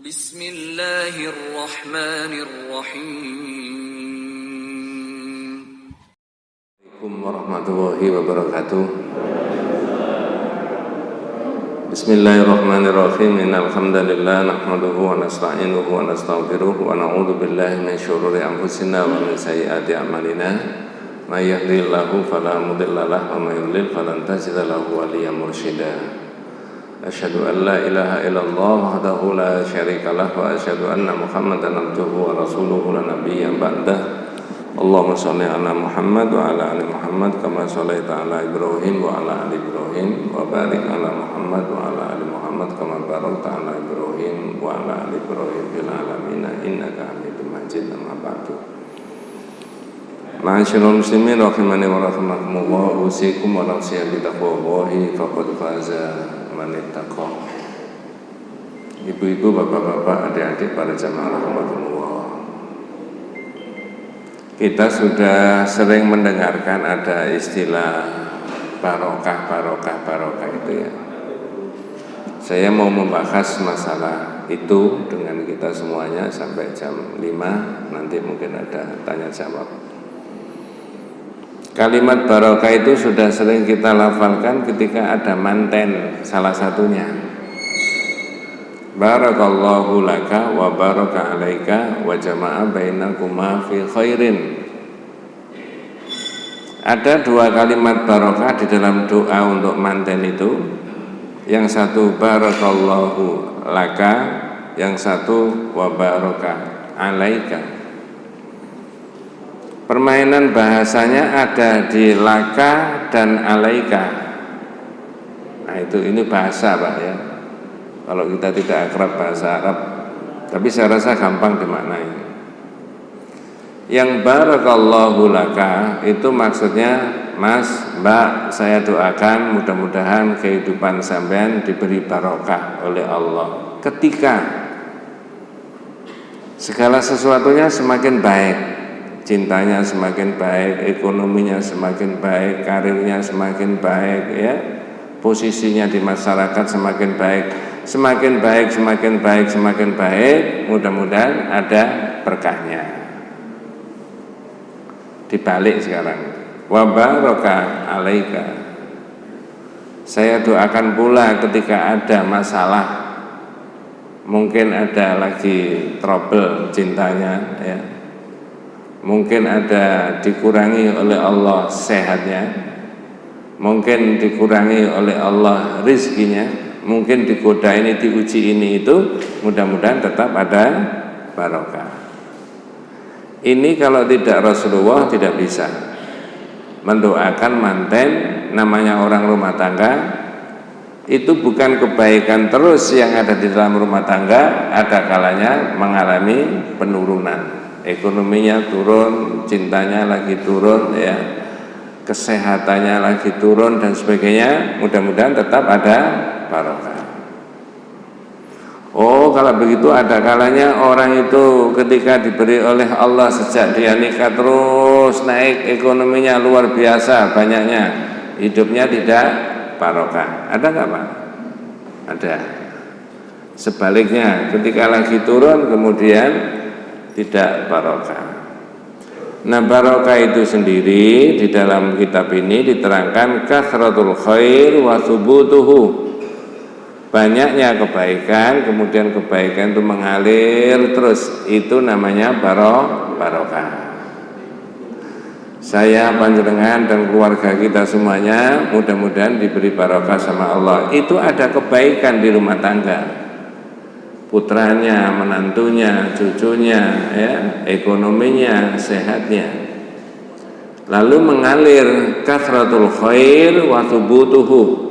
Bismillahirrahmanirrahim. Assalamualaikum warahmatullahi wabarakatuh. Bismillahirrahmanirrahim. Innal hamdalillah nahmaduhu wa nasta'inuhu wa nastaghfiruh wa na'udzu billahi min syururi anfusina wa min sayyiati a'malina. May yahdihillahu fala mudilla lahu wa may yudlil falan tajida lahu waliyyan mursyida. Asyhadu an la ilaha illallah wahdahu la syarika lahu wa asyhadu anna Muhammadan abduhu wa rasuluhu la nabiyya ba'dah. Allahumma sholli ala Muhammad wa ala ali Muhammad kama shallaita ala Ibrahim wa ala ali Ibrahim wa barik ala Muhammad wa ala ali Muhammad kama barakta ala Ibrahim wa ala ali Ibrahim fil alamin innaka Hamidum Majid. Amma ba'du. Ma'asyiral muslimin rahimani wa rahimakumullah, usikum wa nafsi bi taqwallahi faqad faza man ittaqa. Ibu-ibu, bapak-bapak, adik-adik, para jamaah rahimakumullah. Kita sudah sering mendengarkan ada istilah barokah itu ya. Saya mau membahas masalah itu dengan kita semuanya sampai jam 5, nanti mungkin ada tanya jawab. Kalimat barokah itu sudah sering kita lafalkan ketika ada manten, salah satunya barakallahu laka wa baraka alaika wa jama'a bainakuma fi khairin. Ada dua kalimat barokah di dalam doa untuk manten itu. Yang satu barakallahu laka, yang satu wa baraka alaika. Permainan bahasanya ada di laka dan alaika. Nah ini bahasa Pak ya. Kalau kita tidak akrab bahasa Arab, tapi saya rasa gampang dimaknai. Yang barakallahu laka itu maksudnya, Mas, Mbak, saya doakan mudah-mudahan kehidupan sampean diberi barokah oleh Allah. Ketika segala sesuatunya semakin baik, cintanya semakin baik, ekonominya semakin baik, karirnya semakin baik ya, posisinya di masyarakat semakin baik, semakin baik, semakin baik, semakin baik, mudah-mudahan ada berkahnya. Dibalik sekarang, wa baraka alaika. Saya doakan pula ketika ada masalah, mungkin ada lagi trouble cintanya ya, mungkin ada dikurangi oleh Allah sehatnya, mungkin dikurangi oleh Allah rizkinya, mungkin digoda ini, diuji ini itu, mudah-mudahan tetap ada barokah. Ini kalau tidak Rasulullah tidak bisa mendoakan manten, namanya orang rumah tangga. Itu bukan kebaikan terus yang ada di dalam rumah tangga, ada kalanya mengalami penurunan. Ekonominya turun, cintanya lagi turun ya, kesehatannya lagi turun dan sebagainya. Mudah-mudahan tetap ada barokah. Oh, kalau begitu ada kalanya orang itu ketika diberi oleh Allah sejak dia nikah terus naik ekonominya luar biasa banyaknya, hidupnya tidak barokah. Ada nggak Pak? Ada. Sebaliknya ketika lagi turun kemudian tidak barokah. Nah, barokah itu sendiri di dalam kitab ini diterangkan kathratul khair wa thubutuhu. Banyaknya kebaikan, kemudian kebaikan itu mengalir terus, itu namanya barokah. Saya, panjenengan dan keluarga kita semuanya mudah-mudahan diberi barokah sama Allah. Itu ada kebaikan di rumah tangga. Putranya, menantunya, cucunya, ya, ekonominya, sehatnya. Lalu mengalir kathratul khair wa thubutuhu.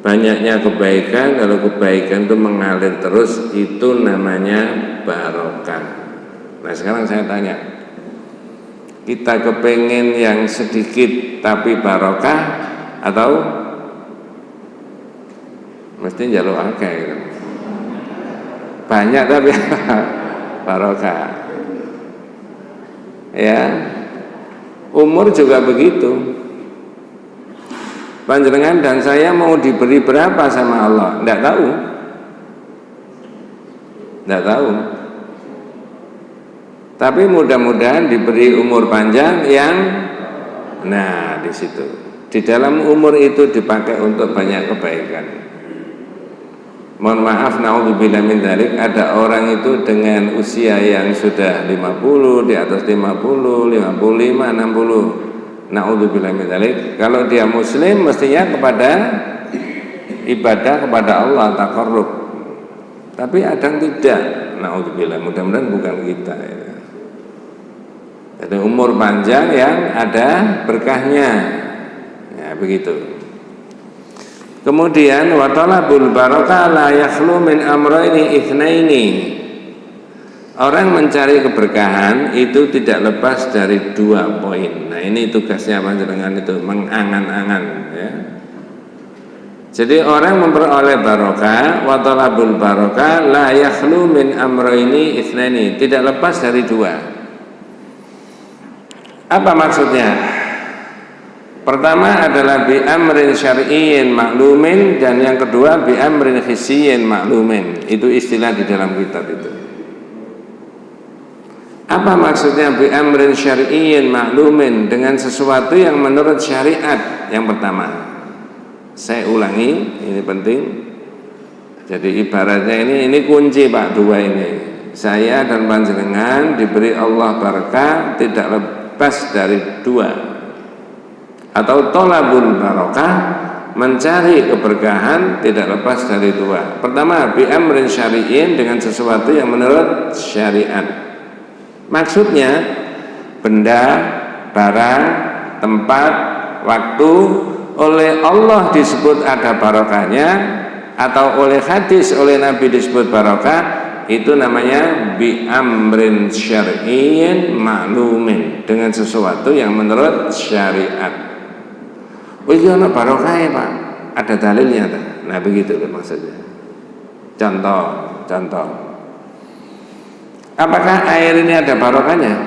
Banyaknya kebaikan, kalau kebaikan itu mengalir terus, itu namanya barokah. Nah sekarang saya tanya, kita kepengen yang sedikit tapi barokah atau mesti jalur akeh gitu? Banyak tapi barokah ya. Umur juga begitu. Panjenengan dan saya mau diberi berapa sama Allah? Tidak tahu. Tidak tahu. Tapi mudah-mudahan diberi umur panjang yang, nah di situ. Di dalam umur itu dipakai untuk banyak kebaikan. Mohon maaf, naudzubillah min dzalik, ada orang itu dengan usia yang sudah 50, di atas 50, 55, 60. Naudzubillah min dzalik. Kalau dia muslim mestinya kepada ibadah kepada Allah, taqarrub. Tapi ada yang tidak. Naudzubillah, mudah-mudahan bukan kita ya. Jadi umur panjang yang ada berkahnya. Ya begitu. Kemudian wa talabul barakah la yakhlu min amrayni itsnaini. Orang mencari keberkahan itu tidak lepas dari dua poin. Nah, ini tugasnya panjenengan itu mengangan-angan ya. Jadi orang memperoleh barokah, wa talabul barakah la yakhlu min amrayni itsnaini, tidak lepas dari dua. Apa maksudnya? Pertama adalah bi amrin syar'iyyin maklumin, dan yang kedua bi amrin hissiyyin maklumin. Itu istilah di dalam kitab itu. Apa maksudnya bi amrin syar'iyyin maklumin? Dengan sesuatu yang menurut syariat. Yang pertama, saya ulangi, ini penting. Jadi ibaratnya ini kunci Pak, dua ini. Saya dan panjenengan diberi Allah barakah tidak lepas dari dua. Atau tolabul barakah, mencari keberkahan tidak lepas dari dua. Pertama, bi amrin syar'iyyin, dengan sesuatu yang menurut syariat. Maksudnya benda, barang, tempat, waktu oleh Allah disebut ada barokahnya, atau oleh hadis oleh Nabi disebut barokah, itu namanya bi amrin syar'iyyin maklumin, dengan sesuatu yang menurut syariat. Oh iya, ada barokahnya Pak, ada dalilnya tak? Nah begitu maksudnya. Contoh. Apakah air ini ada barokahnya?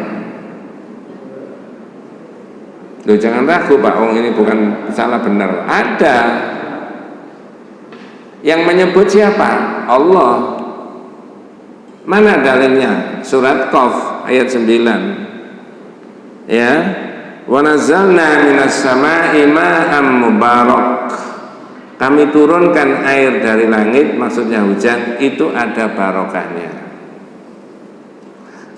Loh, jangan ragu Pak, ini bukan salah benar. Ada. Yang menyebut siapa? Allah. Mana dalilnya? Surat Qaf ayat 9. Ya. Wa nazzalna minas sama'i ma'am mubarak. Kami turunkan air dari langit, maksudnya hujan, itu ada barokahnya.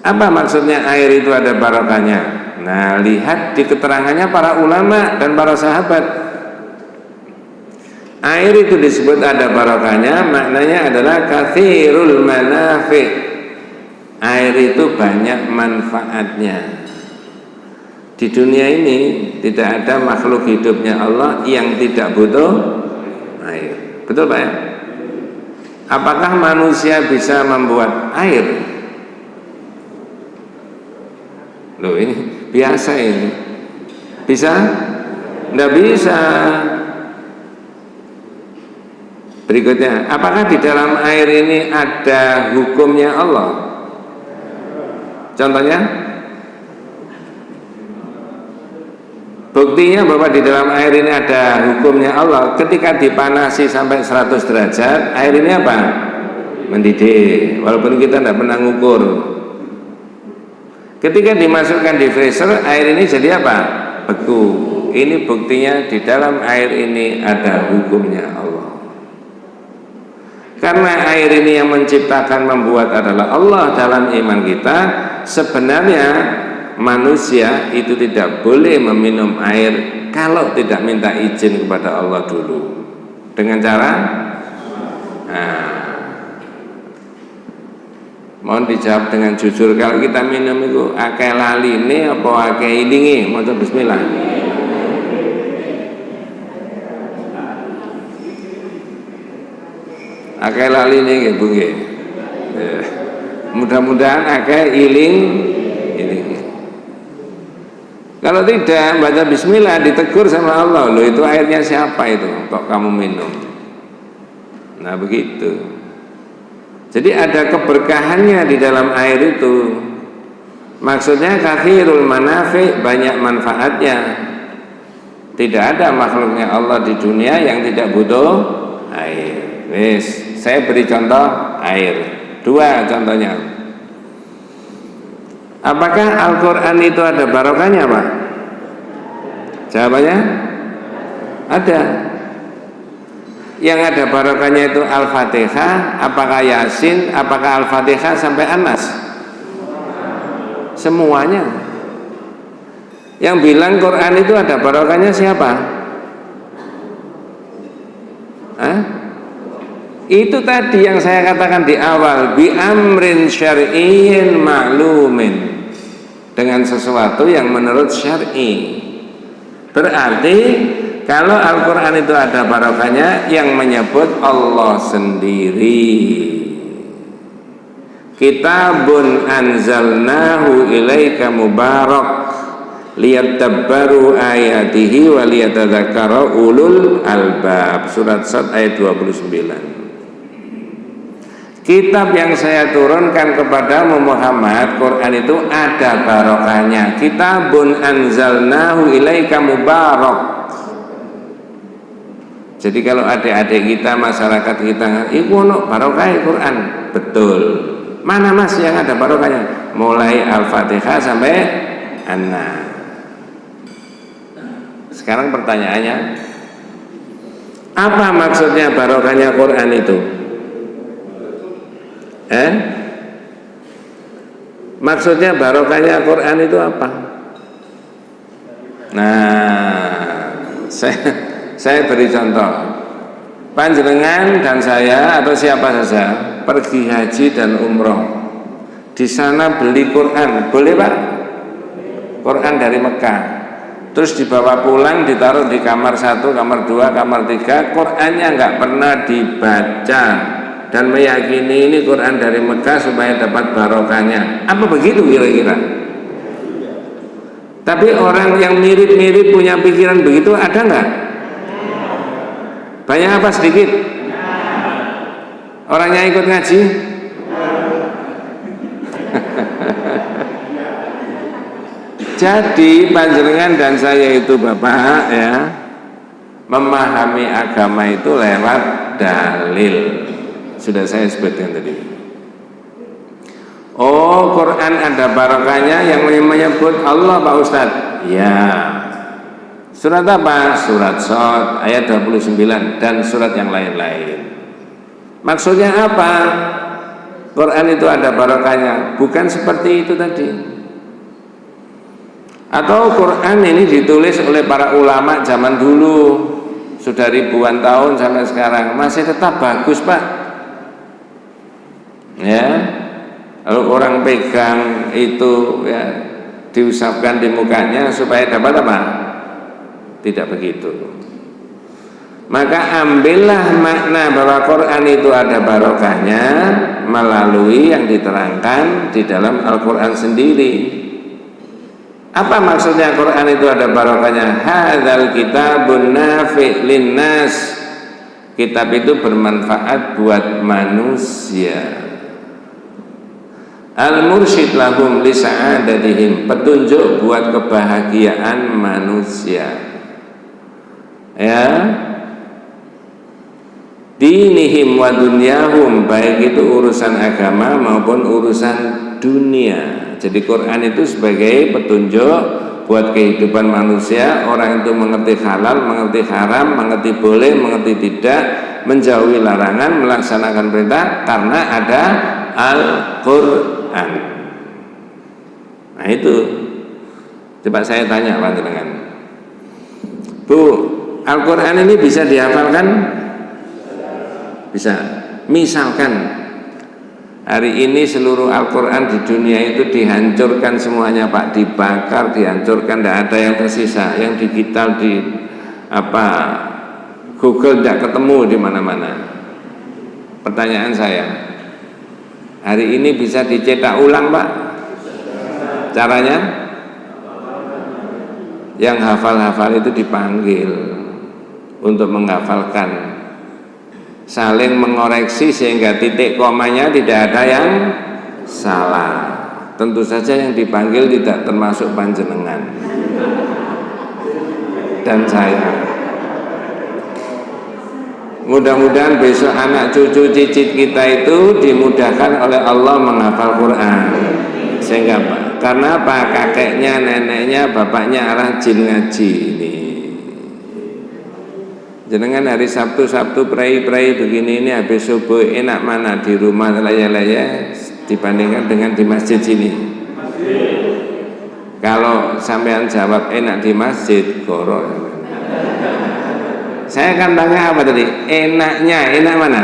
Apa maksudnya air itu ada barokahnya? Nah, lihat di keterangannya para ulama dan para sahabat. Air itu disebut ada barokahnya, maknanya adalah katsirul manafi'. Air itu banyak manfaatnya. Di dunia ini tidak ada makhluk hidupnya Allah yang tidak butuh air. Betul Pak ya? Apakah manusia bisa membuat air? Loh, ini biasa ini. Bisa? Tidak bisa. Berikutnya, apakah di dalam air ini ada hukumnya Allah? Contohnya? Buktinya bahwa di dalam air ini ada hukumnya Allah. Ketika dipanasi sampai 100 derajat, air ini apa? Mendidih, walaupun kita tidak pernah ngukur. Ketika dimasukkan di freezer, air ini jadi apa? Beku. Ini buktinya di dalam air ini ada hukumnya Allah. Karena air ini yang menciptakan, membuat adalah Allah dalam iman kita. Sebenarnya manusia itu tidak boleh meminum air kalau tidak minta izin kepada Allah dulu. Dengan cara mohon dijawab dengan jujur, kalau kita minum itu akeh laline apa akeh ilinge? Maca bismillah. Akeh laline nggih Bu nggih. Mudah-mudahan akeh iling. Kalau tidak baca bismillah, ditegur sama Allah, loh itu airnya siapa itu kok kamu minum? Nah begitu. Jadi ada keberkahannya di dalam air itu. Maksudnya kathirul manafi', banyak manfaatnya. Tidak ada makhluknya Allah di dunia yang tidak butuh air. Saya beri contoh air. Dua contohnya. Apakah Al-Quran itu ada barokahnya, Pak? Jawabannya ada. Yang ada barokahnya itu Al-Fatihah, apakah Yasin, apakah Al-Fatihah sampai An-Nas? Semuanya. Yang bilang Quran itu ada barokahnya siapa? Hah? Itu tadi yang saya katakan di awal, bi amrin syar'iyyin ma'lumin, dengan sesuatu yang menurut syar'i. Berarti kalau Al-Quran itu ada barokahnya, yang menyebut Allah sendiri. Kitabun anzalnahu ilaika mubarak liyadabbaru ayatihi wa liyatadzakkara ulul albab. Surat Sad ayat 29. Kitab yang saya turunkan kepadamu Muhammad, Quran itu ada barokahnya. Kitabun anzalnahu ilaika mubarak. Jadi kalau adik-adik kita, masyarakat kita, iku ono barokah Quran. Betul. Mana Mas yang ada barokahnya? Mulai Al-Fatihah sampai An-Nas. Sekarang pertanyaannya, apa maksudnya barokahnya Quran itu? Maksudnya barokahnya Quran itu apa? Nah, saya beri contoh. Panjenengan dan saya atau siapa saja pergi haji dan umroh, di sana beli Quran, boleh Pak? Quran dari Mekah, terus dibawa pulang, ditaruh di kamar 1, kamar 2, kamar 3, Qurannya nggak pernah dibaca, dan meyakini ini Quran dari Mekah supaya dapat barokahnya. Apa begitu kira-kira? Tapi orang yang mirip-mirip punya pikiran begitu ada nggak? Banyak apa sedikit? Orangnya ikut ngaji? Jadi panjenengan dan saya itu Bapak ya, memahami agama itu lewat dalil. Sudah saya sebutkan tadi. Oh, Quran ada barokahnya yang menyebut Allah Pak Ustadz. Ya. Surat apa? Surat Shad ayat 29 dan surat yang lain-lain. Maksudnya apa? Quran itu ada barokahnya. Bukan seperti itu tadi. Atau Quran ini ditulis oleh para ulama zaman dulu, sudah ribuan tahun sampai sekarang masih tetap bagus Pak. Ya, kalau orang pegang itu ya diusapkan di mukanya supaya dapat apa? Tidak begitu. Maka ambillah makna bahwa Quran itu ada barokahnya melalui yang diterangkan di dalam Al-Quran sendiri. Apa maksudnya Quran itu ada barokahnya? Hadzal kitabun nafi' linnas. Kitab itu bermanfaat buat manusia. Al-mursyid lahum li sa'adatihim, petunjuk buat kebahagiaan manusia. Ya. Dinihim wa dunyahum, baik itu urusan agama maupun urusan dunia. Jadi Quran itu sebagai petunjuk buat kehidupan manusia. Orang itu mengerti halal, mengerti haram, mengerti boleh, mengerti tidak, menjauhi larangan, melaksanakan perintah karena ada Al-Quran. Nah itu, coba saya tanya panjenengan, Bu, Al-Quran ini bisa dihafalkan? Bisa. Misalkan hari ini seluruh Al-Quran di dunia itu dihancurkan semuanya Pak, dibakar, dihancurkan, tidak ada yang tersisa, yang digital di Google tidak ketemu di mana-mana. Pertanyaan saya, hari ini bisa dicetak ulang Pak? Caranya? Yang hafal-hafal itu dipanggil untuk menghafalkan, saling mengoreksi sehingga titik komanya tidak ada yang salah. Tentu saja yang dipanggil tidak termasuk panjenengan dan saya. Mudah-mudahan besok anak cucu cicit kita itu dimudahkan oleh Allah menghafal Quran. Sehingga karena apa? Kakeknya, neneknya, bapaknya rajin ngaji ini. Jenengan hari Sabtu pray begini ini habis subuh enak mana di rumah laya-laya dibandingkan dengan di masjid sini? Kalau sampean jawab enak di masjid, goro. Saya akan tanya apa tadi? Enaknya, enak mana?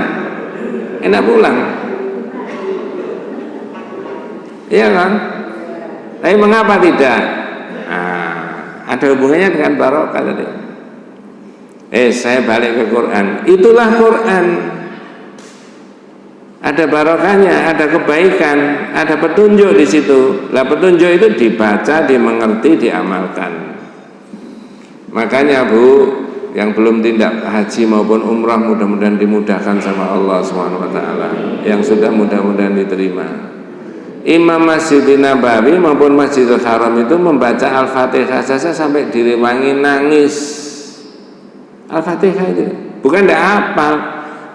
Enak pulang. Iya kan? Tapi mengapa tidak? Nah, ada hubungannya dengan barokah tadi. Saya balik ke Quran. Itulah Quran. Ada barokahnya, ada kebaikan, ada petunjuk di situ. Lah petunjuk itu dibaca, dimengerti, diamalkan. Makanya Bu, yang belum tindak haji maupun umrah mudah-mudahan dimudahkan sama Allah SWT. Yang sudah mudah-mudahan diterima. Imam Masjidil Nabawi maupun Masjidil Haram itu membaca Al-Fatihah saja sampai direwangi nangis. Al-Fatihah itu bukan tidak hafal,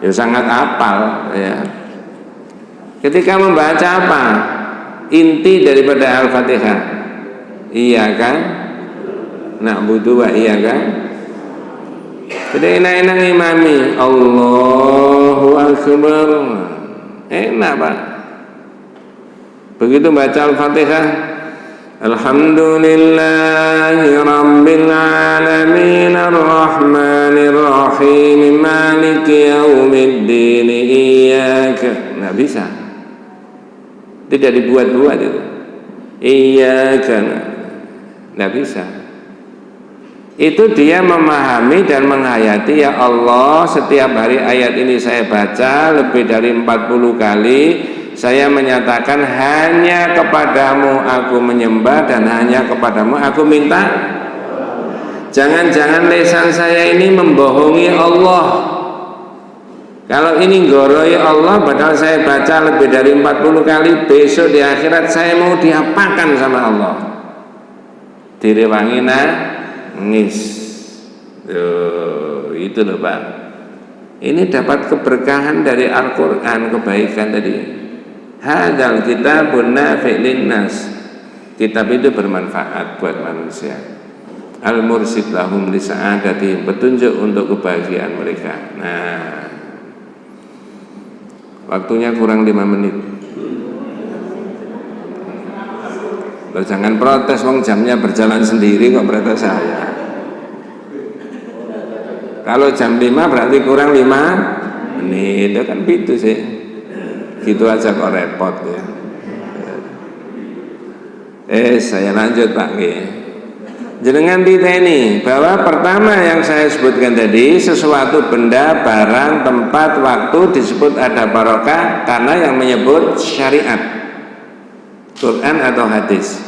ya sangat hafal ya. Ketika membaca apa? Inti daripada Al-Fatihah. Iya kan? Na'budu wa iya kan? Jadi enak-enak imami Allahu Akbar. Enak Pak. Begitu baca Al-Fatihah, Alhamdulillahi Rabbil Alamin Ar-Rahmanir Rahim Maliki Yaumiddin Iyyaka. Nggak bisa. Tidak dibuat-buat itu. Iyyaka. Nggak bisa. Itu dia memahami dan menghayati, ya Allah, setiap hari ayat ini saya baca lebih dari 40 kali, saya menyatakan hanya kepadamu aku menyembah dan hanya kepadamu aku minta. Jangan-jangan lisan saya ini membohongi Allah. Kalau ini nggoroi Allah, padahal saya baca lebih dari 40 kali, besok di akhirat saya mau diapakan sama Allah? Direwangi nangis. Itu loh Pak. Ini dapat keberkahan dari Al-Quran, kebaikan tadi. Hadal kitabun nafi' linnas. Kitab itu bermanfaat buat manusia. Al-mursyid lahum li sa'adatihim, petunjuk untuk kebahagiaan mereka. Nah, waktunya kurang 5 menit. Loh, jangan protes, wong jamnya berjalan sendiri kok protes saya. Kalau jam 5 berarti kurang 5 menit. Itu kan gitu sih. Gitu aja kok repot ya. Saya lanjut Pak G. Jenengan diteni bahwa pertama yang saya sebutkan tadi, sesuatu benda, barang, tempat, waktu disebut ada barokah karena yang menyebut syariat, Quran atau hadis.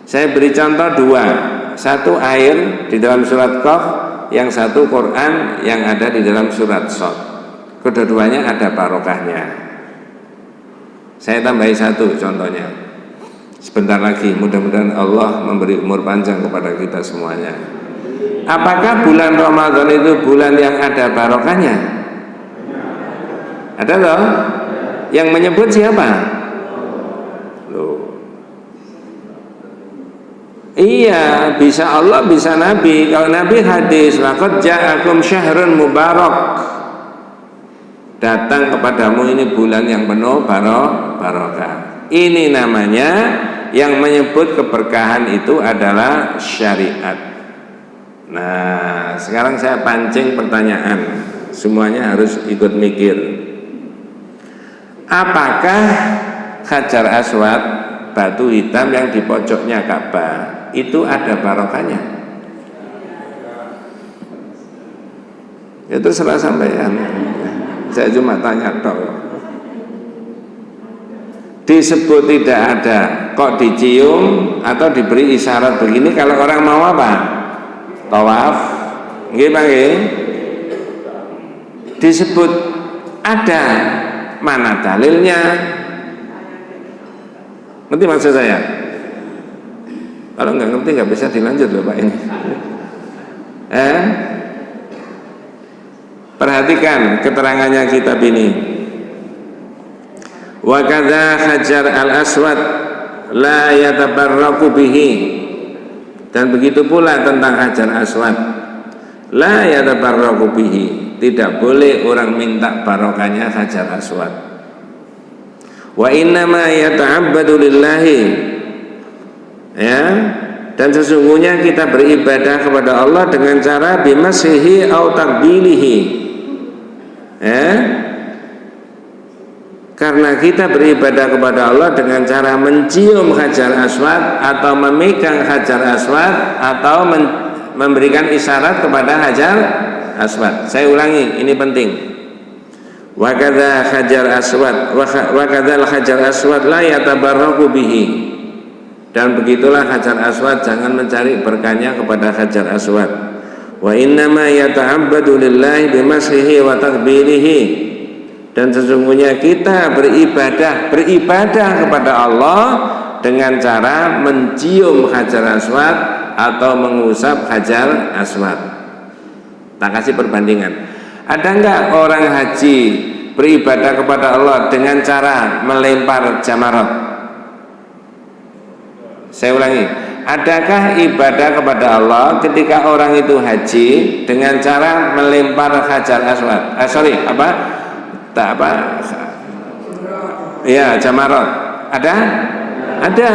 Saya beri contoh 2. Satu air di dalam surat Qaf, yang satu Quran yang ada di dalam surat Shad. Kedua-duanya ada barokahnya. Saya tambahi 1 contohnya. Sebentar lagi mudah-mudahan Allah memberi umur panjang kepada kita semuanya. Apakah bulan Ramadan itu bulan yang ada barokahnya? Ada loh. Yang menyebut siapa? Loh. Iya, bisa Allah, bisa Nabi. Kalau Nabi hadis, laqad ja'akum syahrun mubarak. Datang kepadamu ini bulan yang penuh barokah. Ini namanya yang menyebut keberkahan itu adalah syariat. Nah, sekarang saya pancing pertanyaan. Semuanya harus ikut mikir. Apakah Hajar Aswad, batu hitam yang di pojoknya Ka'bah, itu ada barokahnya? Itu salah sampean. Saya cuma tanya dong. Disebut tidak ada, kok dicium atau diberi isyarat begini kalau orang mau apa? Tawaf. Nggih Pak nggih. Disebut ada, mana dalilnya? Ngerti maksud saya? Kalau nggak ngerti nggak bisa dilanjut loh Pak ini. Perhatikan keterangannya kitab ini. Wa kadza hajar al-aswad la yatabarraku bihi. Dan begitu pula tentang hajar aswad, la yatabarraku bihi, tidak boleh orang minta barokahnya hajar aswad. Wa innama yata'abbadu lillahi, ya, dan sesungguhnya kita beribadah kepada Allah dengan cara bimasihi au takbilihi, ya, karena kita beribadah kepada Allah dengan cara mencium hajar aswad atau memegang hajar aswad atau memberikan isyarat kepada hajar aswad. Saya ulangi, ini penting. Wa kadza hajar aswad wa kadzal hajar aswad la yatabarraku bihi. Dan begitulah hajar aswad, jangan mencari berkahnya kepada hajar aswad. Wa innama yata'abbadu lillahi bimashihi wa takbilihi. Dan sesungguhnya kita beribadah kepada Allah dengan cara mencium hajar aswad atau mengusap hajar aswad. Tak kasih perbandingan. Ada enggak orang haji beribadah kepada Allah dengan cara melempar jamarat? Saya ulangi, adakah ibadah kepada Allah ketika orang itu haji dengan cara melempar hajar aswad? Ya, jamarat. Ada? Ada.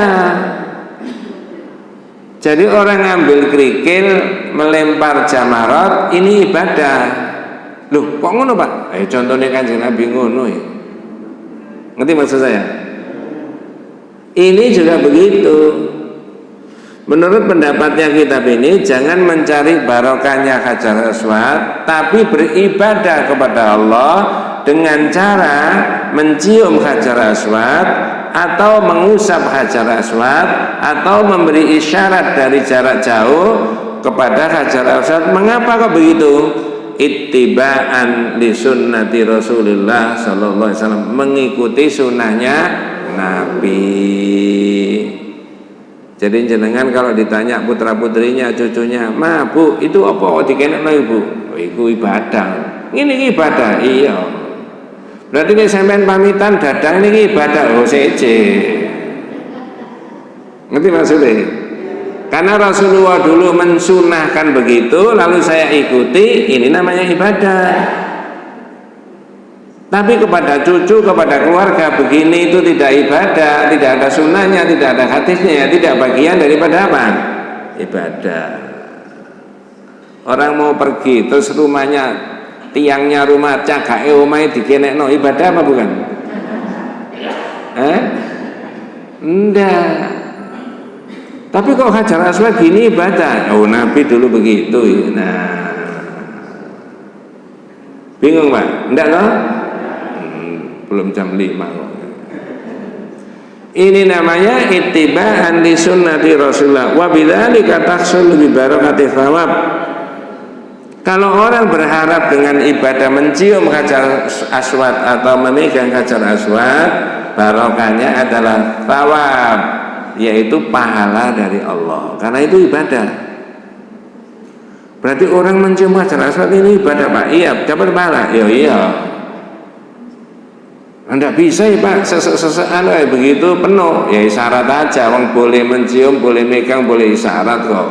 Jadi orang ngambil kerikil melempar jamarat, ini ibadah. Loh, kok ngono, Pak? Contohnya Kanjeng Nabi ngono ya. Ngerti maksud saya? Ini juga begitu. Menurut pendapatnya kitab ini, jangan mencari barokahnya hajar aswad, tapi beribadah kepada Allah dengan cara mencium hajar aswad atau mengusap hajar aswad atau memberi isyarat dari jarak jauh kepada hajar aswad. Mengapa kok begitu? Ittiba'an li sunnati Rasulullah sallallahu alaihi wasallam, mengikuti sunnahnya Nabi. Jadi jenengan kalau ditanya putra putrinya, cucunya, "Ma, Bu, itu apa dikenekno Ibu?" "Oh, iku ibadah." "Ini ibadah." "Iya." "Berarti nek sampean pamitan dadang niki ibadah." "Oh, seje." Ngerti maksudnya? Karena Rasulullah dulu mensunahkan begitu, lalu saya ikuti, ini namanya ibadah. Tapi kepada cucu, kepada keluarga begini itu tidak ibadah, tidak ada sunnahnya, tidak ada hadisnya, tidak bagian daripada apa? Ibadah. Orang mau pergi terus rumahnya, tiangnya rumah cagake omahe dikenekno, ibadah apa bukan? Enggak. Tapi kok hajar aswad gini ibadah? Oh, Nabi dulu begitu. Nah, bingung Pak? Enggak loh? Belum jam 5 kok. Ini namanya ittiba'an li sunnati Rasulullah wa bidzalika tahsul bi barakati thawab. Kalau orang berharap dengan ibadah mencium hajar aswad atau memegang hajar aswad, barokahnya adalah thawab, yaitu pahala dari Allah. Karena itu ibadah. Berarti orang mencium hajar aswad ini ibadah, Pak? Iya, dapat pahala. Iya. Anda bisa ya Pak, sesean begitu penuh, ya isyarat aja. Orang boleh mencium, boleh megang, boleh isyarat kok.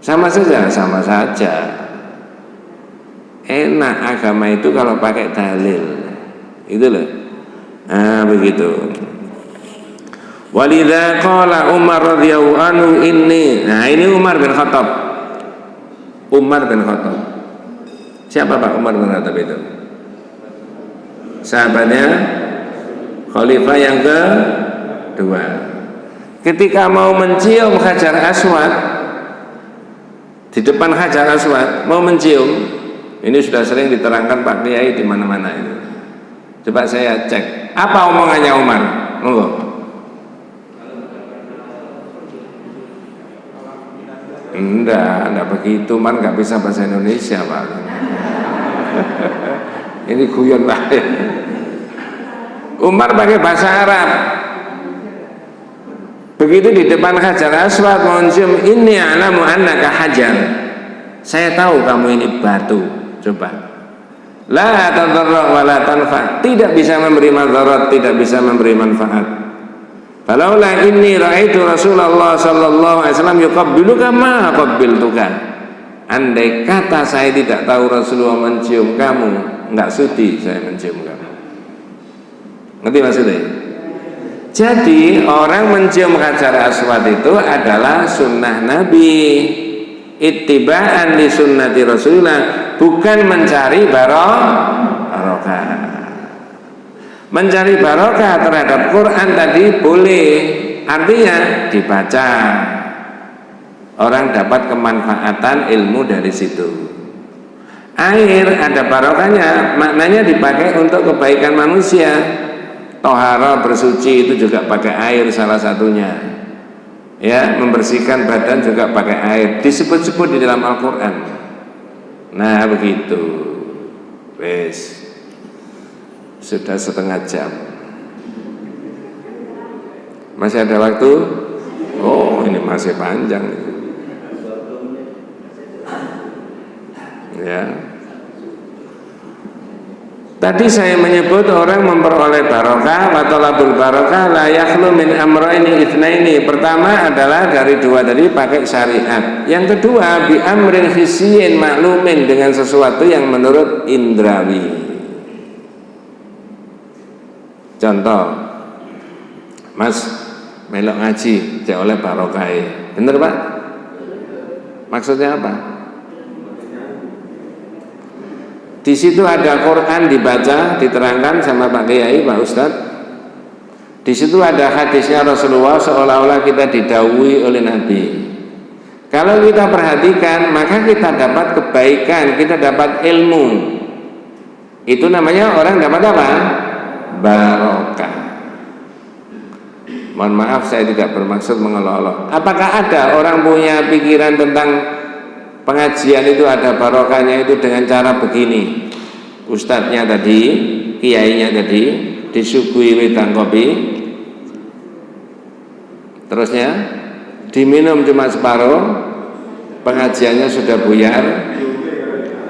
Sama saja. Enak agama itu kalau pakai dalil, itu loh. Nah begitu. Walidza qala Umar radhiyallahu anhu inni. Nah ini Umar bin Khattab. Siapa Pak Umar bin Khattab itu? Sahabatnya khalifah yang kedua. Ketika mau mencium hajar aswad, di depan hajar aswad mau mencium, ini sudah sering diterangkan Pak Kiai di mana-mana itu. Coba saya cek apa omongannya Umar. Monggo. Enggak begitu, Umar nggak bisa bahasa Indonesia Pak. Ini guyon lah. Umar pakai bahasa Arab. Begitu di depan hajar aswad mencium, inni a'lamu annaka hajar. Saya tahu kamu ini batu. Coba La tadarra wa la tanfa, tidak bisa memberi madarat, tidak bisa memberi manfaat. Falaula inni ra'aitu Rasulullah sallallahu alaihi wasallam yuqabbiluka ma qabbiltuka. Andai kata saya tidak tahu Rasulullah mencium kamu, enggak sudi saya mencium kamu. Ngerti maksudnya? Jadi orang mencium Hajar Aswad itu adalah sunnah Nabi, ittiba'an li sunnati Rasulullah, bukan mencari barokah. Mencari barokah terhadap Quran tadi boleh, artinya dibaca, orang dapat kemanfaatan ilmu dari situ. Air ada barokahnya, maknanya dipakai untuk kebaikan manusia. Tohara bersuci itu juga pakai air salah satunya. Ya, membersihkan badan juga pakai air, disebut-sebut di dalam Al-Quran. Nah begitu. Wes, sudah setengah jam. Masih ada waktu? Oh, ini masih panjang. Ya. Tadi saya menyebut orang memperoleh barokah, wa talabul barokah la yakhlu min amrayni itsnaini. Pertama adalah dari dua tadi pakai syariat. Yang kedua bi amrin hisiyyin maklumin, dengan sesuatu yang menurut indrawi. Contoh, Mas melok ngaji, cek oleh barokah. Bener Pak? Maksudnya apa? Di situ ada Quran dibaca, diterangkan sama Pak Kiai, Pak Ustadz. Di situ ada hadisnya Rasulullah, seolah-olah kita didhawuhi oleh Nabi. Kalau kita perhatikan, maka kita dapat kebaikan, kita dapat ilmu. Itu namanya orang dapat apa? Barokah. Mohon maaf, saya tidak bermaksud mengelolok. Apakah ada orang punya pikiran tentang pengajian itu ada barokahnya itu dengan cara begini? Ustadznya tadi, kiainya tadi disuguhi wedang kopi, terusnya diminum cuma separuh, pengajiannya sudah buyar,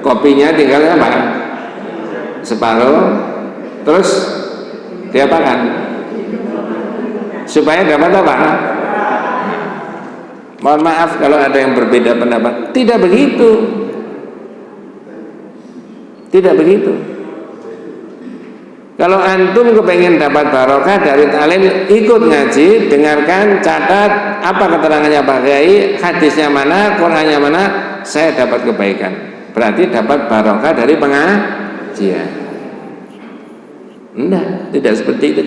kopinya tinggal apa? Separuh, terus diapakan? Supaya dapat apa? Mohon maaf kalau ada yang berbeda pendapat. Tidak begitu. Tidak begitu. Kalau antum kepengen dapat barokah dari talim, ikut ngaji, dengarkan, catat apa keterangannya Pak Kiai, hadisnya mana, Qurannya mana, saya dapat kebaikan. Berarti dapat barokah dari pengajian. Enggak, tidak seperti itu.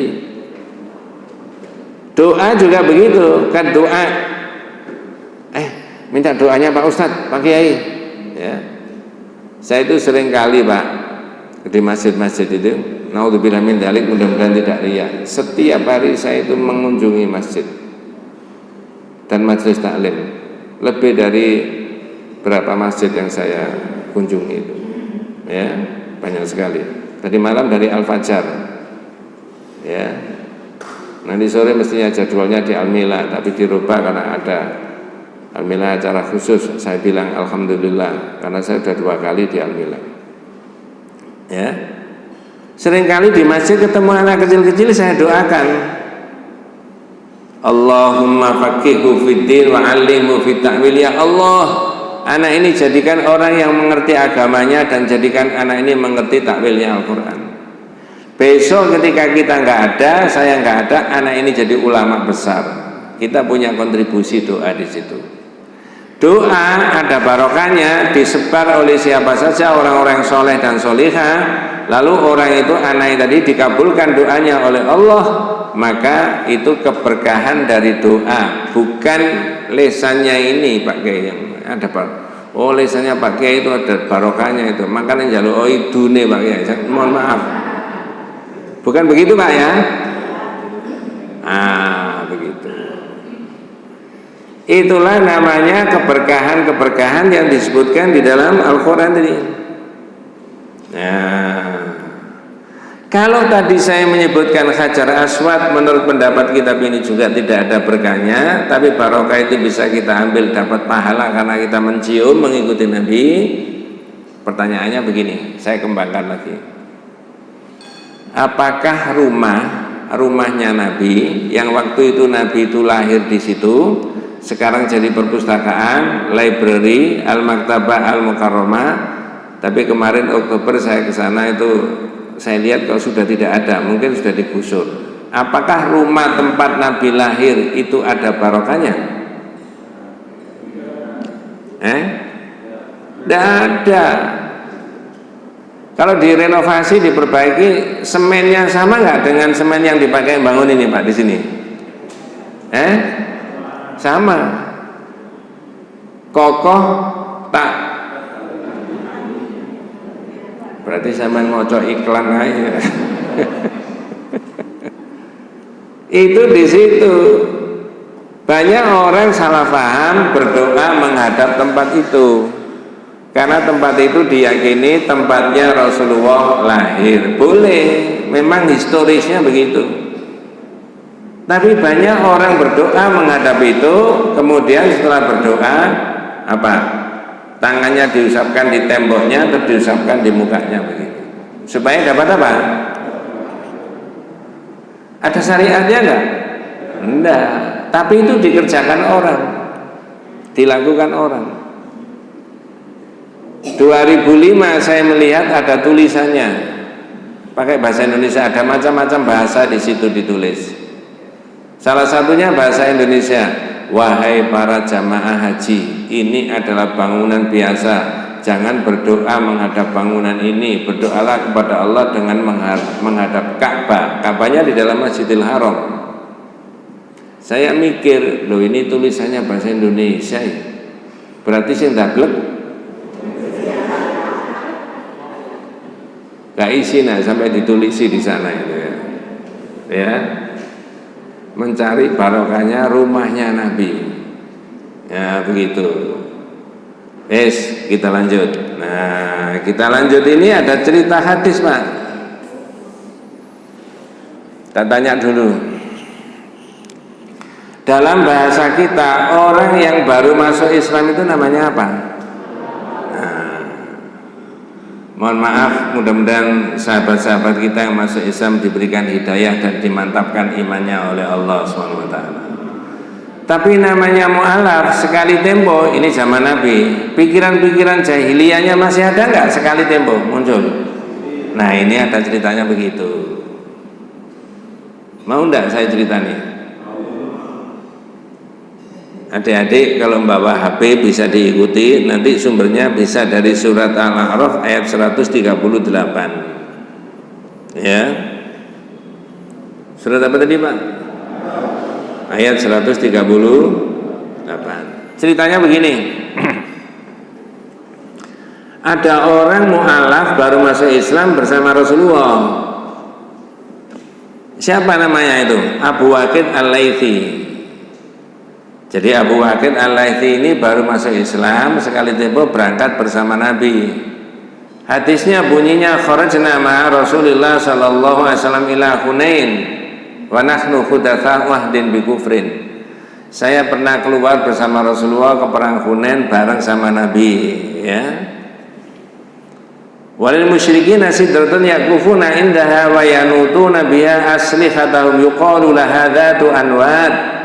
Doa juga begitu, kan doa. Minta doanya Pak Ustadz, Pak Kiai. Ya. Saya itu sering kali Pak di masjid-masjid itu, naudzubillah min dzalik, mudah-mudahan tidak riya. Setiap hari saya itu mengunjungi masjid dan majelis taklim. Lebih dari berapa masjid yang saya kunjungi itu. Ya, banyak sekali. Tadi malam dari Al-Fajar. Ya. Nanti sore mestinya jadwalnya di Al-Mila, tapi dirubah karena ada Al-Mila acara khusus. Saya bilang alhamdulillah karena saya sudah 2 kali di Al-Mila. Ya. Seringkali di masjid ketemu anak kecil-kecil, saya doakan, Allahumma faqihu fiddin wa 'allimhu fit ta'wil. Ya Allah, anak ini jadikan orang yang mengerti agamanya dan jadikan anak ini mengerti takwilnya Al-Quran. Besok ketika kita nggak ada, saya nggak ada, anak ini jadi ulama besar. Kita punya kontribusi doa di situ. Doa ada barokahnya, disebar oleh siapa saja, orang-orang soleh dan solihah. Lalu orang itu, anak tadi dikabulkan doanya oleh Allah, maka itu keberkahan dari doa, bukan lesannya ini Pak Kiai yang ada Pak. Oh, lesannya Pak Kiai itu ada barokahnya itu, makanya jaluk idune Pak Kiai. Mohon maaf, bukan begitu Pak ya. Begitu. Itulah namanya keberkahan-keberkahan yang disebutkan di dalam Al-Quran tadi. Nah, kalau tadi saya menyebutkan Hajar Aswad, menurut pendapat kitab ini juga tidak ada berkahnya, tapi barokah itu bisa kita ambil, dapat pahala karena kita mencium mengikuti Nabi. Pertanyaannya begini, saya kembangkan lagi. Apakah rumahnya Nabi yang waktu itu Nabi itu lahir di situ, sekarang jadi perpustakaan, library, al-maktabah al-mukarramah, tapi kemarin Oktober saya ke sana itu saya lihat kalau sudah tidak ada, mungkin sudah digusur. Apakah rumah tempat Nabi lahir itu ada barokahnya? Tidak ada. Kalau direnovasi, diperbaiki, semennya sama nggak dengan semen yang dipakai bangun ini Pak di sini? Sama. Kokoh tak? Berarti sama ngocok iklan aja. Itu di situ. Banyak orang salah paham berdoa menghadap tempat itu, karena tempat itu diyakini tempatnya Rasulullah lahir. Boleh, memang historisnya begitu. Tapi banyak orang berdoa menghadap itu, kemudian setelah berdoa apa? Tangannya diusapkan di temboknya atau diusapkan di mukanya begitu. Supaya dapat apa? Ada syariatnya enggak? Enggak. Tapi itu dikerjakan orang, dilakukan orang. 2005 saya melihat ada tulisannya pakai bahasa Indonesia, ada macam-macam bahasa di situ ditulis. Salah satunya bahasa Indonesia, wahai para jamaah haji, ini adalah bangunan biasa, jangan berdoa menghadap bangunan ini, berdoalah kepada Allah dengan menghadap Ka'bah. Ka'bahnya di dalam Masjidil Haram. Saya mikir, loh ini tulisannya bahasa Indonesia ya? Berarti sih ndaglek gak isi sampai ditulisi di sana itu ya. Mencari barokahnya rumahnya Nabi. Ya begitu. Kita lanjut. Nah, kita lanjut, ini ada cerita hadis, Pak. Kita tanya dulu. Dalam bahasa kita, orang yang baru masuk Islam itu namanya apa? Nah, mohon maaf, mudah-mudahan sahabat-sahabat kita yang masuk Islam diberikan hidayah dan dimantapkan imannya oleh Allah SWT. Tapi namanya mu'alaf, sekali tempo, ini zaman Nabi, pikiran-pikiran jahiliyahnya masih ada nggak sekali tempo muncul? Nah, ini ada ceritanya begitu. Mau enggak saya cerita nih? Adik-adik kalau membawa HP bisa diikuti, nanti sumbernya bisa dari surat Al-A'raf ayat 138. Ya. Surat apa tadi, Pak? Ayat 138. Ceritanya begini. Ada orang mu'alaf baru masuk Islam bersama Rasulullah. Siapa namanya itu? Abu Waqid Al-Laythi. Jadi Abu Waqid Al-Laythi ini baru masuk Islam, sekali tempo berangkat bersama Nabi. Hadisnya bunyinya, kharajna ma'a Rasulillah sallallahu alaihi wasallam ila Hunain wa nahnu khudatha wahdin bi kufrin. Saya pernah keluar bersama Rasulullah ke perang Hunain bareng sama Nabi, ya. Walil musyrikin sidratun yaqufuna indaha wa yanutuna biha aslihatahum yuqalu laha dzatu anwad.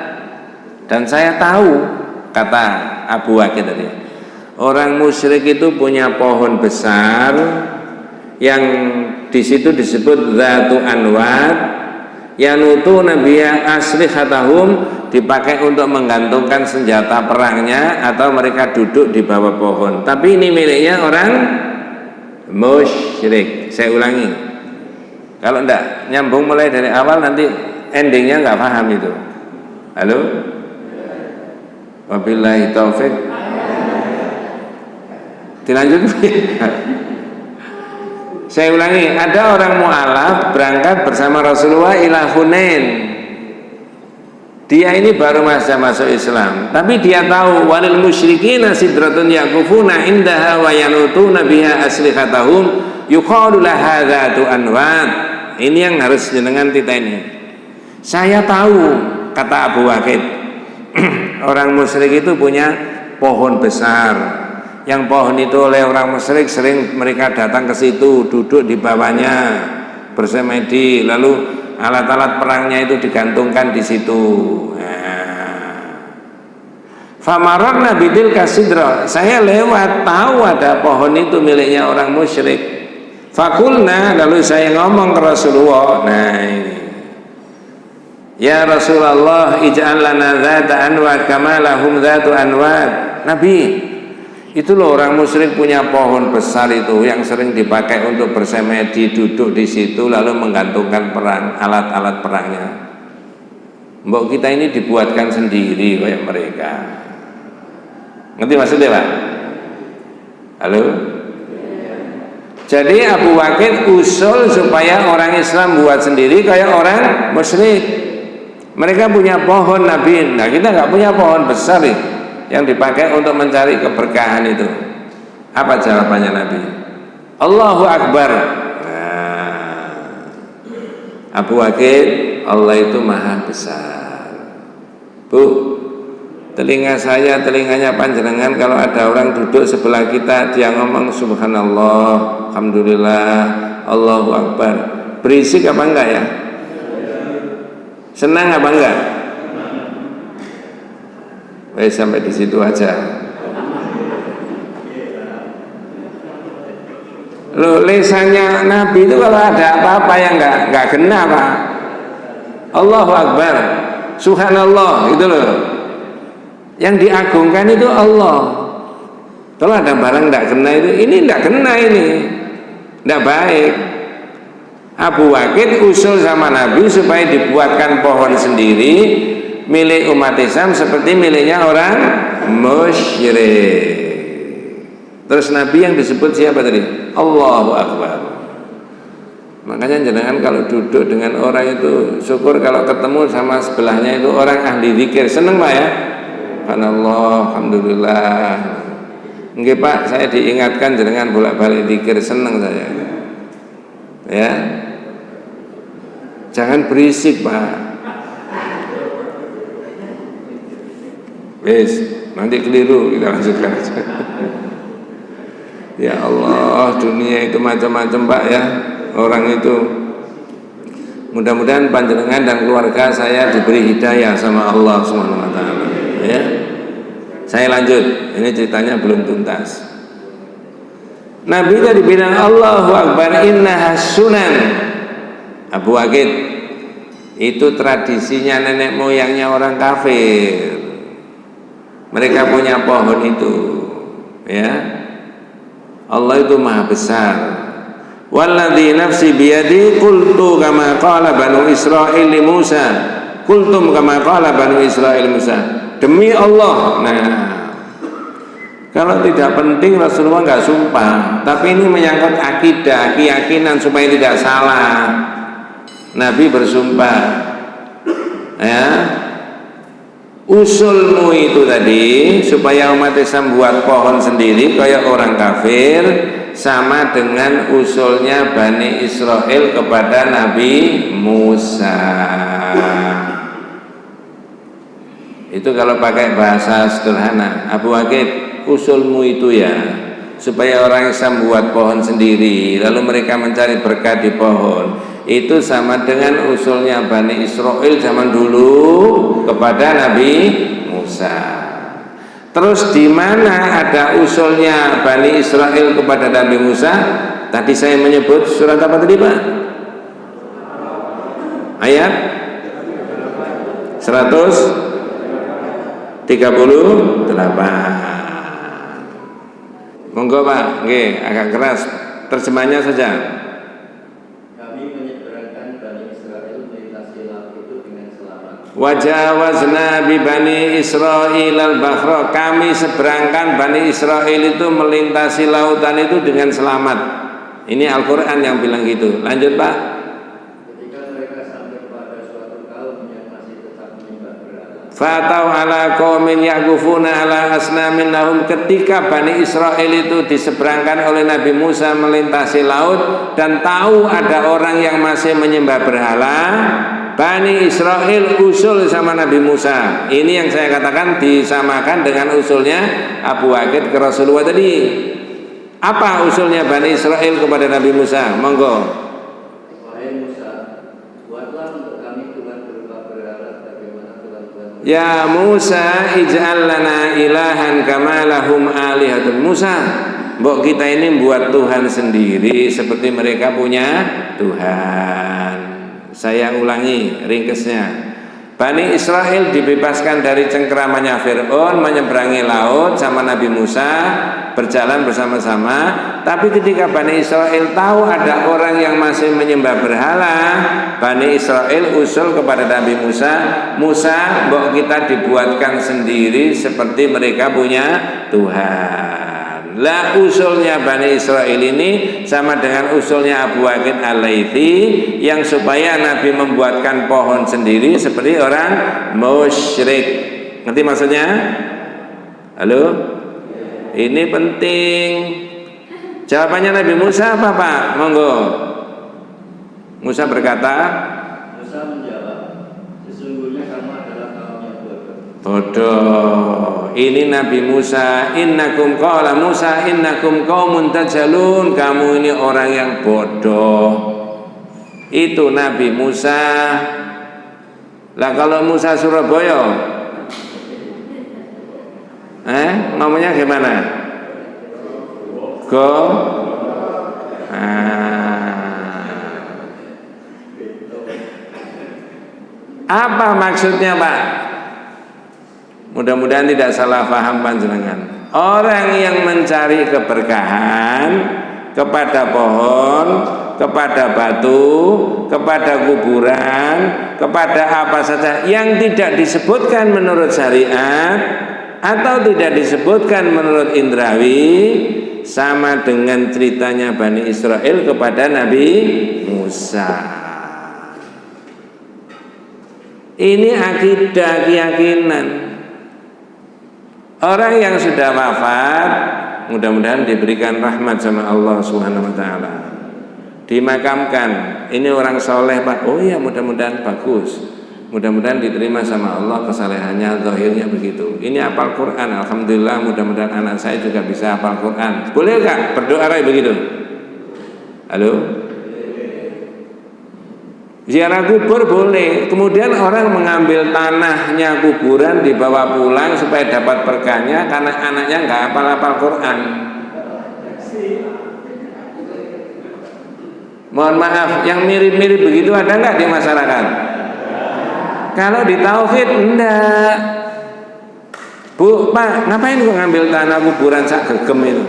Dan saya tahu, kata Abu Waqid tadi, orang musyrik itu punya pohon besar yang di situ disebut dzatu anwad, yanutu nabiya aslihatahum, dipakai untuk menggantungkan senjata perangnya atau mereka duduk di bawah pohon. Tapi ini miliknya orang musyrik. Saya ulangi, kalau enggak nyambung mulai dari awal nanti endingnya enggak paham itu. Halo? Wabillahi taufik. Dilanjut. Saya ulangi, ada orang mu'alaf berangkat bersama Rasulullah ila Hunain. Dia ini baru masuk Islam, tapi dia tahu walil musyrikin sidratun yaqufuna indaha wa yanutuna biha aslihatahum yuqalu laha dzatu anwad. Ini yang harus jenengan kita ini. Saya tahu, kata Abu Waqid, orang musyrik itu punya pohon besar yang pohon itu oleh orang musyrik, sering mereka datang ke situ, duduk di bawahnya, bersemedi, lalu alat-alat perangnya itu digantungkan di situ. Famararna bidil kasidra, saya lewat tahu ada pohon itu miliknya orang musyrik. Fakulna, lalu saya ngomong ke Rasulullah, nah ini, ya Rasulullah, ij'al lana dzata anwad kama lahum dzatu anwad. Nabi, itu loh orang musyrik punya pohon besar itu yang sering dipakai untuk bersemedi, duduk di situ lalu menggantungkan perang, alat-alat perangnya. Mbok kita ini dibuatkan sendiri kayak mereka. Ngerti maksudnya Pak? Halo? Jadi Abu Waqid usul supaya orang Islam buat sendiri kayak orang musyrik. Mereka punya pohon Nabi. Nah kita nggak punya pohon besar nih yang dipakai untuk mencari keberkahan itu. Apa jawabannya Nabi? Allahu Akbar. Nah, Abu Waqid, Allah itu maha besar. Bu, telinga saya, telinganya panjenengan, kalau ada orang duduk sebelah kita, dia ngomong subhanallah, alhamdulillah, Allahu Akbar, berisik apa enggak ya? Senang apa enggak? Baik, sampai di situ aja. Loh, lisannya Nabi itu kalau ada apa-apa yang enggak kena Pak. Allahu Akbar, subhanallah, itu loh. Yang diagungkan itu Allah. Kalau ada barang enggak kena itu, ini enggak kena, ini enggak baik. Abu Waqid usul sama Nabi supaya dibuatkan pohon sendiri milik umat Islam seperti miliknya orang musyrik. Terus Nabi yang disebut siapa tadi? Allahu Akbar. Makanya jenengan kalau duduk dengan orang itu syukur kalau ketemu sama sebelahnya itu orang ahli zikir, seneng Pak ya? Subhanallah, alhamdulillah. Nggih Pak, saya diingatkan jenengan bolak-balik zikir, seneng saya. Ya. Jangan berisik Pak. Wes, nanti keliru, kita lanjutkan aja. Ya Allah, dunia itu macam-macam Pak ya. Orang itu mudah-mudahan panjenengan dan keluarga saya diberi hidayah sama Allah Subhanahu wa taala. Ya. Saya lanjut. Ini ceritanya belum tuntas. Nabi tadi bilang Allahu Akbar, innaha sunan. Abu Waqid, itu tradisinya nenek moyangnya orang kafir. Mereka punya pohon itu, ya. Allah itu maha besar. Walladzi nafsi biyadi qultu kama qala banu Israil li Musa. Qultum kama qala banu Israil Musa. Demi Allah. Nah, kalau tidak penting Rasulullah nggak sumpah, tapi ini menyangkut akidah, keyakinan supaya tidak salah. Nabi bersumpah, ya, usulmu itu tadi supaya umat Islam buat pohon sendiri kayak orang kafir, sama dengan usulnya Bani Israel kepada Nabi Musa. Itu kalau pakai bahasa sederhana. Abu Waqid, usulmu itu ya supaya orang Islam buat pohon sendiri, lalu mereka mencari berkah di pohon. Itu sama dengan usulnya Bani Israel zaman dulu kepada Nabi Musa. Terus di mana ada usulnya Bani Israel kepada Nabi Musa? Tadi saya menyebut surat apa tadi Pak? Ayat 138. Monggo Pak, nggih, agak keras. Terjemahnya saja. Wajawazna bi Bani Israil al-bahra, kami seberangkan Bani Israil itu melintasi lautan itu dengan selamat. Ini Al-Quran yang bilang gitu. Lanjut Pak. Ketika mereka sampai pada suatu kaum yang masih tetap menyembah berhala. Fatau ala qaumin yaqufuna ala asnamin lahum, ketika Bani Israil itu diseberangkan oleh Nabi Musa melintasi laut dan tahu ada orang yang masih menyembah berhala, Bani Israel usul sama Nabi Musa. Ini yang saya katakan disamakan dengan usulnya Abu Waqid ke Rasulullah tadi. Apa usulnya Bani Israel kepada Nabi Musa? Monggo. Wahai Musa, buatlah untuk kami Tuhan berupa berhala bagaimana Tuhan-Tuhan. Ya Musa, ij'al lana ilahan kama lahum alihatun. Musa, mbok kita ini buat Tuhan sendiri seperti mereka punya Tuhan. Saya ulangi ringkesnya. Bani Israel dibebaskan dari cengkeramannya Fir'aun, menyeberangi laut sama Nabi Musa, berjalan bersama-sama. Tapi ketika Bani Israel tahu ada orang yang masih menyembah berhala, Bani Israel usul kepada Nabi Musa, Musa, mbok kita dibuatkan sendiri seperti mereka punya Tuhan. Lah usulnya Bani Israel ini sama dengan usulnya Abu Waqid Al-Laitsi yang supaya Nabi membuatkan pohon sendiri seperti orang musyrik. Ngerti maksudnya? Halo? Ini penting. Jawabannya Nabi Musa apa Pak? Monggo. Musa berkata, Musa menjawab, sesungguhnya kamu adalah kaum yang bodoh. bodoh. Ini Nabi Musa, innakum qala Musa innakum qaumun tajhalun. Kamu ini orang yang bodoh. Itu Nabi Musa. Lah kalau Musa Surabaya, ngomongnya gimana? Go. Apa maksudnya Pak? Mudah-mudahan tidak salah paham panjenengan. Orang yang mencari keberkahan kepada pohon, kepada batu, kepada kuburan, kepada apa saja yang tidak disebutkan menurut syariat atau tidak disebutkan menurut indrawi, sama dengan ceritanya Bani Israel kepada Nabi Musa. Ini akidah, keyakinan. Orang yang sudah wafat mudah-mudahan diberikan rahmat sama Allah Subhanahu wa taala. Dimakamkan, ini orang soleh Pak. Oh iya, mudah-mudahan bagus. Mudah-mudahan diterima sama Allah kesalehannya, zahirnya begitu. Ini hafal Quran, alhamdulillah. Mudah-mudahan anak saya juga bisa hafal Quran. Boleh enggak berdoa kayak begitu? Halo? Ziarah kubur boleh. Kemudian orang mengambil tanahnya kuburan dibawa pulang supaya dapat berkahnya karena anaknya nggak hafal-hafal Quran. Mohon maaf, yang mirip-mirip begitu ada nggak di masyarakat? Kalau di tauhid enggak. Bu, Pak, ngapain kok ngambil tanah kuburan sak gegem itu?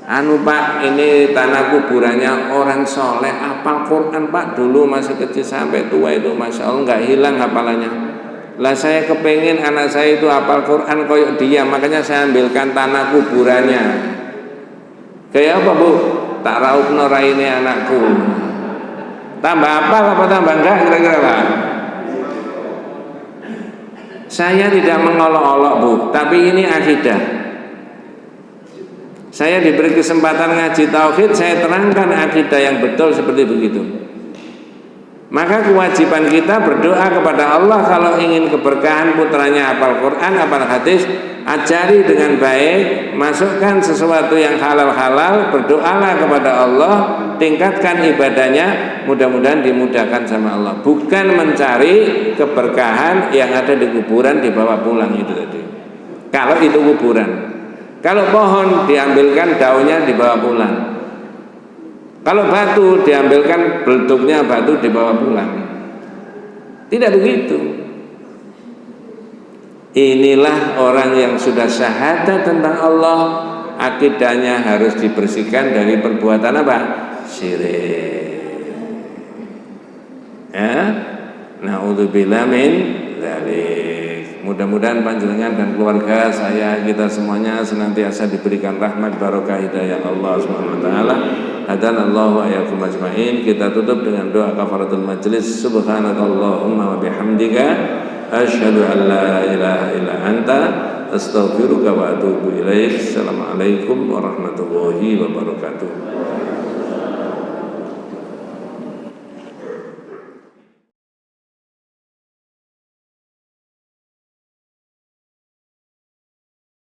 Anu Pak, ini tanah kuburannya orang soleh, hafal Quran Pak. Dulu masih kecil sampai tua itu Masya Allah nggak hilang hafalannya. Lah saya kepengen anak saya itu hafal Quran koyok dia, makanya saya ambilkan tanah kuburannya. Kayak apa Bu? Tak raup norai ini anakku. Tambah hafal apa tambah enggak kira-kira Pak? Saya tidak mengolok-olok Bu, tapi ini akidah. Saya diberi kesempatan ngaji tauhid, saya terangkan akidah yang betul seperti begitu. Maka kewajiban kita berdoa kepada Allah kalau ingin keberkahan putranya hafal Quran, hafal hadis, ajari dengan baik, masukkan sesuatu yang halal-halal, berdoalah kepada Allah, tingkatkan ibadahnya, mudah-mudahan dimudahkan sama Allah. Bukan mencari keberkahan yang ada di kuburan dibawa pulang itu tadi. Kalau itu kuburan. Kalau pohon diambilkan daunnya dibawa pulang. Kalau batu diambilkan bentuknya batu dibawa pulang. Tidak begitu. Inilah orang yang sudah syahadat tentang Allah, akidahnya harus dibersihkan dari perbuatan apa? Syirik. Ya. Na'udzubillah min dzalik. Mudah-mudahan panjenengan dan keluarga saya, kita semuanya senantiasa diberikan rahmat barokah hidayah Allah Subhanahu wa taala. Hadanallahu wa iyyakum ajmain. Kita tutup dengan doa kafaratul majlis. Subhanakallahumma wa bihamdika asyhadu an la ilaha illa anta astaghfiruka wa atubu ilaik. Assalamualaikum warahmatullahi wabarakatuh.